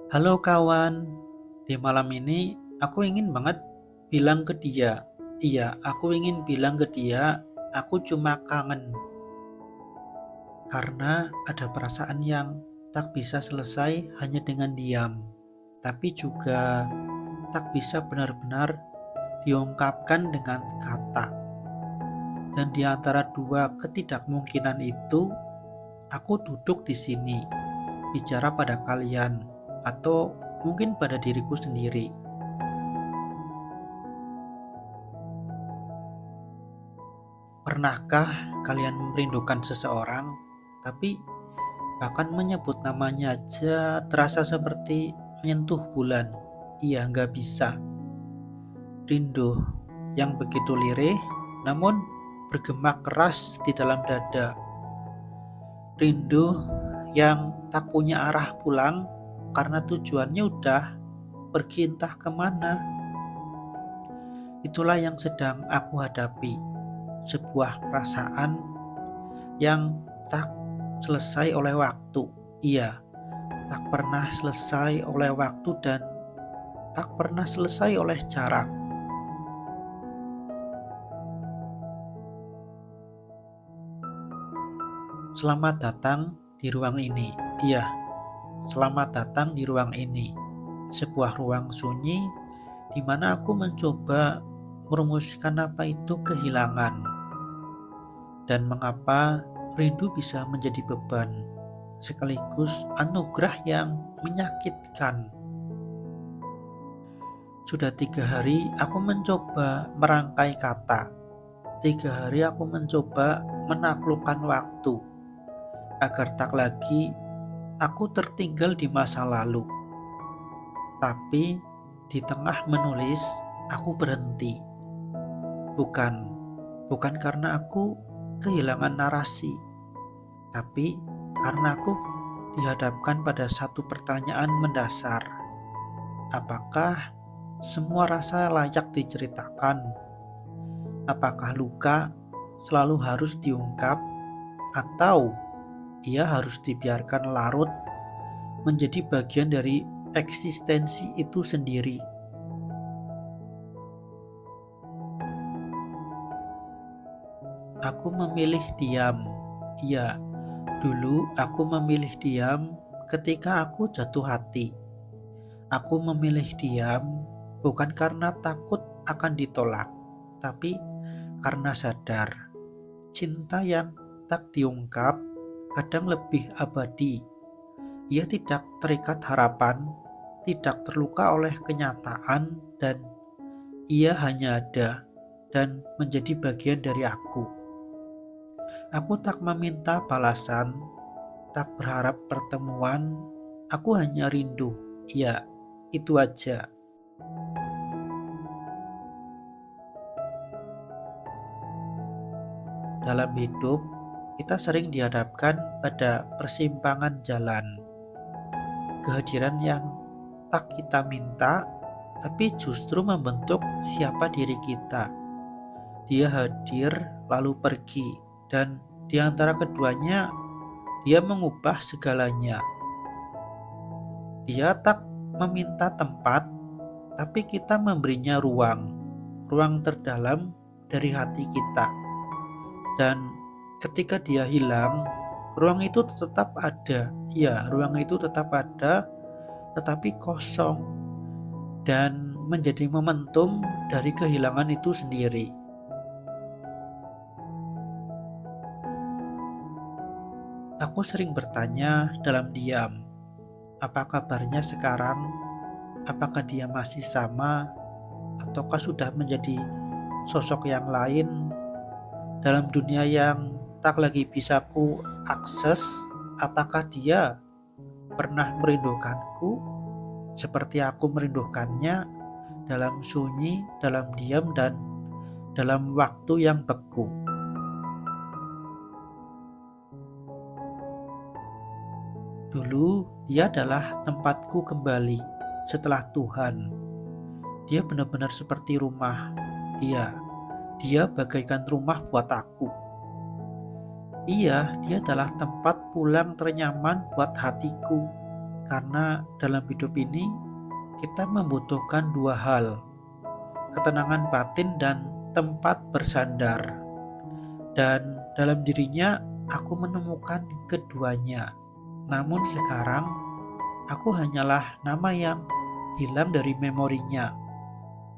Halo kawan, di malam ini aku ingin banget bilang ke dia. Iya, aku ingin bilang ke dia, aku cuma kangen. Karena ada perasaan yang tak bisa selesai hanya dengan diam. Tapi juga tak bisa benar-benar diungkapkan dengan kata. Dan di antara dua ketidakmungkinan itu, aku duduk di sini, bicara pada kalian, atau mungkin pada diriku sendiri. Pernahkah kalian merindukan seseorang, tapi bahkan menyebut namanya aja terasa seperti menyentuh bulan? Iya, nggak bisa. Rindu yang begitu lirih, namun bergema keras di dalam dada. Rindu yang tak punya arah pulang karena tujuannya udah pergi entah kemana. Itulah yang sedang aku hadapi. Sebuah perasaan yang tak selesai oleh waktu. Iya, tak pernah selesai oleh waktu dan tak pernah selesai oleh jarak. Selamat datang di ruang ini. Iya, selamat datang di ruang ini. Sebuah ruang sunyi di mana aku mencoba merumuskan apa itu kehilangan dan mengapa rindu bisa menjadi beban sekaligus anugerah yang menyakitkan. Sudah 3 hari aku mencoba merangkai kata. 3 hari aku mencoba menaklukkan waktu agar tak lagi aku tertinggal di masa lalu. Tapi di tengah menulis aku berhenti. Bukan, bukan karena aku kehilangan narasi, tapi karena aku dihadapkan pada satu pertanyaan mendasar. Apakah semua rasa layak diceritakan? Apakah luka selalu harus diungkap, atau ia harus dibiarkan larut menjadi bagian dari eksistensi itu sendiri? Aku memilih diam. Iya, dulu aku memilih diam ketika aku jatuh hati. Aku memilih diam bukan karena takut akan ditolak, tapi karena sadar cinta yang tak diungkap kadang lebih abadi. Ia tidak terikat harapan, tidak terluka oleh kenyataan, dan ia hanya ada dan menjadi bagian dari aku. Aku tak meminta balasan, tak berharap pertemuan, aku hanya rindu. Ya, itu aja. Dalam hidup, kita sering dihadapkan pada persimpangan jalan. Kehadiran yang tak kita minta, tapi justru membentuk siapa diri kita. Dia hadir lalu pergi, dan di antara keduanya, dia mengubah segalanya. Dia tak meminta tempat, tapi kita memberinya ruang, ruang terdalam dari hati kita. Dan ketika dia hilang, ruang itu tetap ada. Ya, ruang itu tetap ada, tetapi kosong dan menjadi momentum dari kehilangan itu sendiri. Aku sering bertanya dalam diam, apa kabarnya sekarang? Apakah dia masih sama? Ataukah sudah menjadi sosok yang lain dalam dunia yang tak lagi bisa ku akses? Apakah dia pernah merindukanku seperti aku merindukannya, dalam sunyi, dalam diam, dan dalam waktu yang beku? Dulu dia adalah tempatku kembali setelah Tuhan. Dia benar-benar seperti rumah. Iya, dia bagaikan rumah buat aku. Iya, dia adalah tempat pulang ternyaman buat hatiku. Karena dalam hidup ini kita membutuhkan dua hal, ketenangan batin dan tempat bersandar. Dan dalam dirinya aku menemukan keduanya. Namun sekarang aku hanyalah nama yang hilang dari memorinya.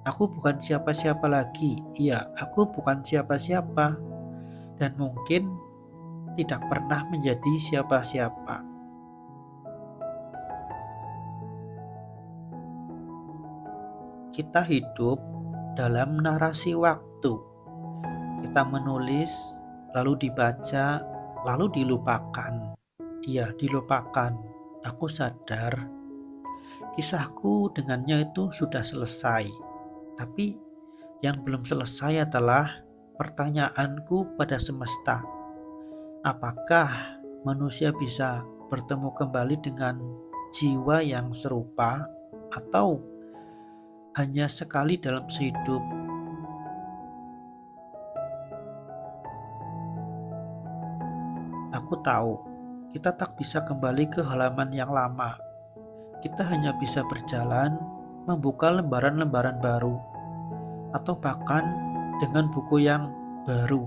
Aku bukan siapa-siapa lagi. Iya, aku bukan siapa-siapa dan mungkin tidak pernah menjadi siapa-siapa. Kita hidup dalam narasi waktu. Kita menulis, lalu dibaca, lalu dilupakan. Iya, dilupakan. Aku sadar kisahku dengannya itu sudah selesai. Tapi yang belum selesai adalah pertanyaanku pada semesta. Apakah manusia bisa bertemu kembali dengan jiwa yang serupa atau hanya sekali dalam sehidup? Aku tahu kita tak bisa kembali ke halaman yang lama. Kita hanya bisa berjalan, membuka lembaran-lembaran baru, atau bahkan dengan buku yang baru,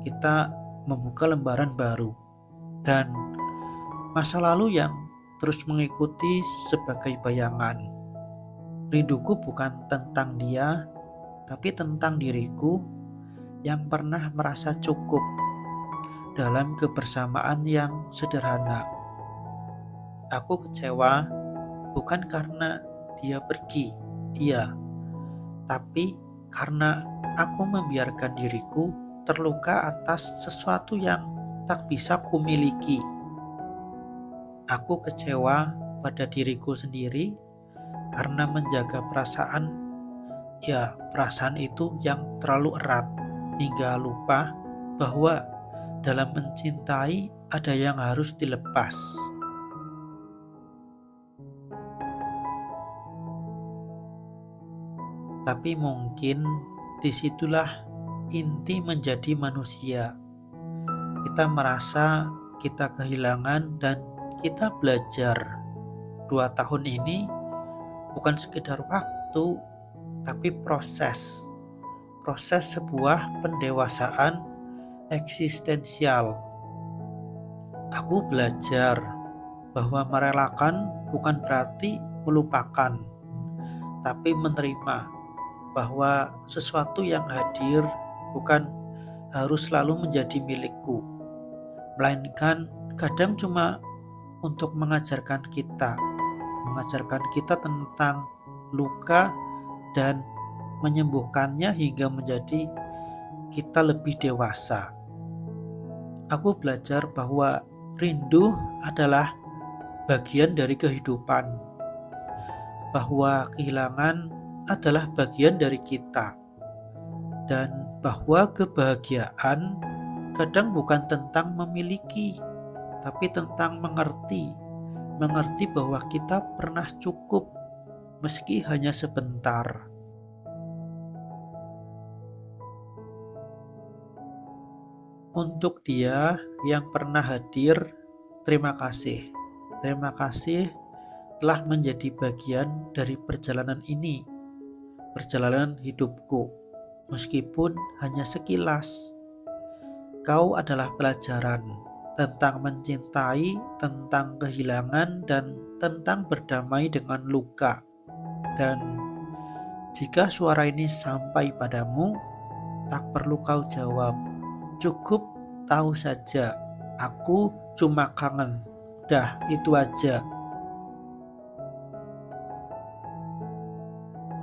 kita membuka lembaran baru. Dan masa lalu yang terus mengikuti sebagai bayangan. Rinduku bukan tentang dia, tapi tentang diriku yang pernah merasa cukup dalam kebersamaan yang sederhana. Aku kecewa bukan karena dia pergi, iya, tapi karena aku membiarkan diriku terluka atas sesuatu yang tak bisa kumiliki. Aku kecewa pada diriku sendiri karena menjaga perasaan, ya perasaan itu yang terlalu erat, hingga lupa bahwa dalam mencintai ada yang harus dilepas. Tapi mungkin disitulah inti menjadi manusia. Kita merasa kita kehilangan dan kita belajar. 2 tahun ini bukan sekedar waktu, tapi proses. Proses sebuah pendewasaan eksistensial. Aku belajar bahwa merelakan bukan berarti melupakan, tapi menerima bahwa sesuatu yang hadir bukan harus selalu menjadi milikku, melainkan kadang cuma untuk mengajarkan kita tentang luka dan menyembuhkannya hingga menjadi kita lebih dewasa. Aku belajar bahwa rindu adalah bagian dari kehidupan, bahwa kehilangan adalah bagian dari kita, dan bahwa kebahagiaan kadang bukan tentang memiliki, tapi tentang mengerti bahwa kita pernah cukup meski hanya sebentar. Untuk dia yang pernah hadir, terima kasih. Terima kasih telah menjadi bagian dari perjalanan ini, perjalanan hidupku. Meskipun hanya sekilas, kau adalah pelajaran tentang mencintai, tentang kehilangan, dan tentang berdamai dengan luka. Dan jika suara ini sampai padamu, tak perlu kau jawab. Cukup tahu saja, aku cuma kangen. Dah, itu aja.